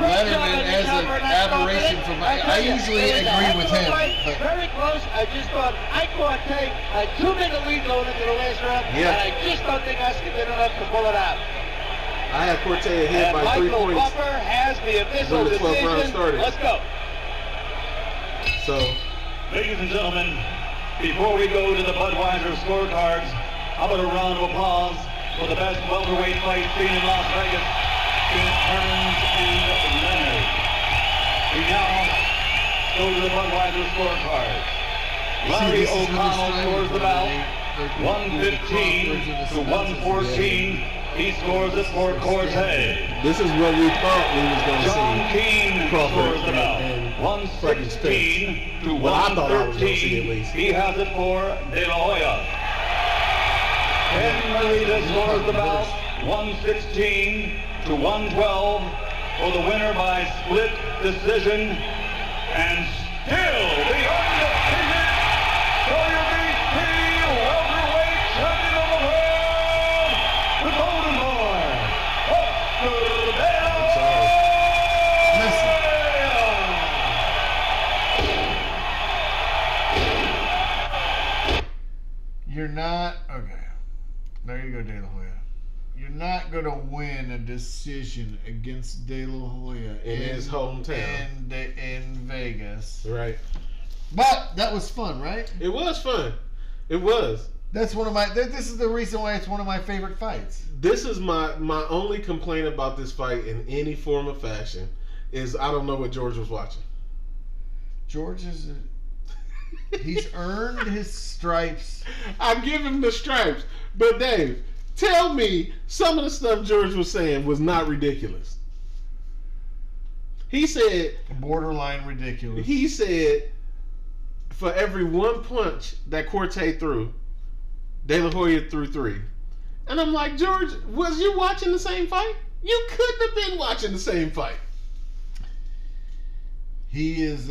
Letterman as an aberration from I usually agree with him, but Very close. I just thought Ike Quartey had too big a lead going into the last round. Yeah. And I just don't think Oscar did enough to pull it out. I had Quartey ahead by 3 Michael points Buffer has the official when the 12th round decision. started. Let's go. So Ladies and gentlemen, before we go to the Budweiser scorecards, how about a round of applause for the best welterweight fight seen in Las Vegas since Hearns and Leonard. We now go to the Budweiser scorecards. Larry this is really O'Connell strange, scores the but bout, they- 115 to 114. He scores it for Quartey. this is what we thought we was going to John see. Keane Crawford scores the bout. and 116 to Well, I thought I was gonna see at 113. least. He has it for DelaHoya. Ken Marita scores the bout. 116 to 112 for the winner by split decision. And still the undefeated WBC welterweight champion of the world, the Golden Boy, Oscar De La listen. You're not okay. There you go, DelaHoya. You're not gonna win a decision against DelaHoya In his hometown. in Vegas. Right. But that was fun, right? It was fun. It was. That's one of my. This is the reason why it's one of my favorite fights. This is my only complaint about this fight in any form of fashion is I don't know what George was watching. George is. He's earned his stripes. I give him the stripes, but Dave, Tell me some of the stuff George was saying was not ridiculous. He said borderline ridiculous. He said for every one punch that Quartey threw, De La Hoya threw 3. And I'm like, George, was you watching the same fight? You couldn't have been watching the same fight. He is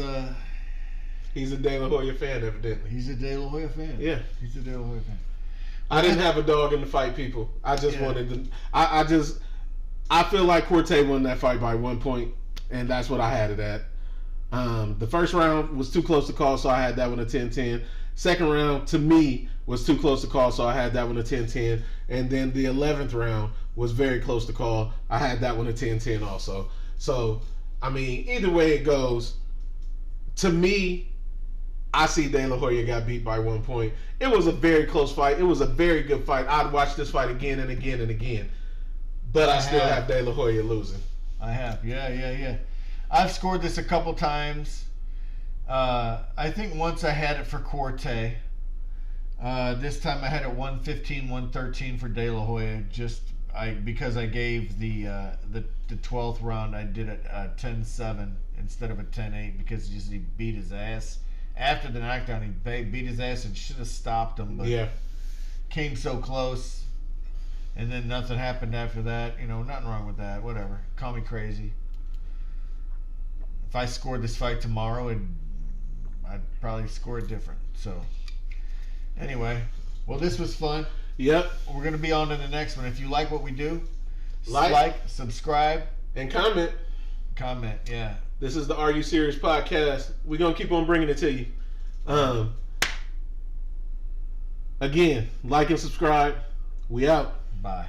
he's a De La Hoya fan, evidently. He's a De La Hoya fan. Yeah. He's a De La Hoya fan. I didn't have a dog in the fight, people. I just wanted to I feel like Quartey won that fight by 1 point, and that's what I had it at. The first round was too close to call, so I had that one a 10-10. Second round, to me, was too close to call, so I had that one a 10-10. And then the 11th round was very close to call. I had that one a 10-10 also. So, I mean, either way it goes, to me, I see De La Hoya got beat by 1 point. It was a very close fight. It was a very good fight. I'd watch this fight again and again and again. But I still have De La Hoya losing. I have. Yeah. I've scored this a couple times. I think once I had it for Quartey. This time I had it 115, 113 for De La Hoya. Because I gave the 12th round, I did it 10-7 instead of a 10-8 because he beat his ass. After the knockdown, he beat his ass and should have stopped him, but came so close. And then nothing happened after that. Nothing wrong with that. Whatever. Call me crazy. If I scored this fight tomorrow, I'd probably score it different. So, anyway, well, this was fun. Yep. We're going to be on to the next one. If you like what we do, like, subscribe, and comment. Comment, yeah. This is the Are You Serious podcast. We're going to keep on bringing it to you. Again, like and subscribe. We out. Bye.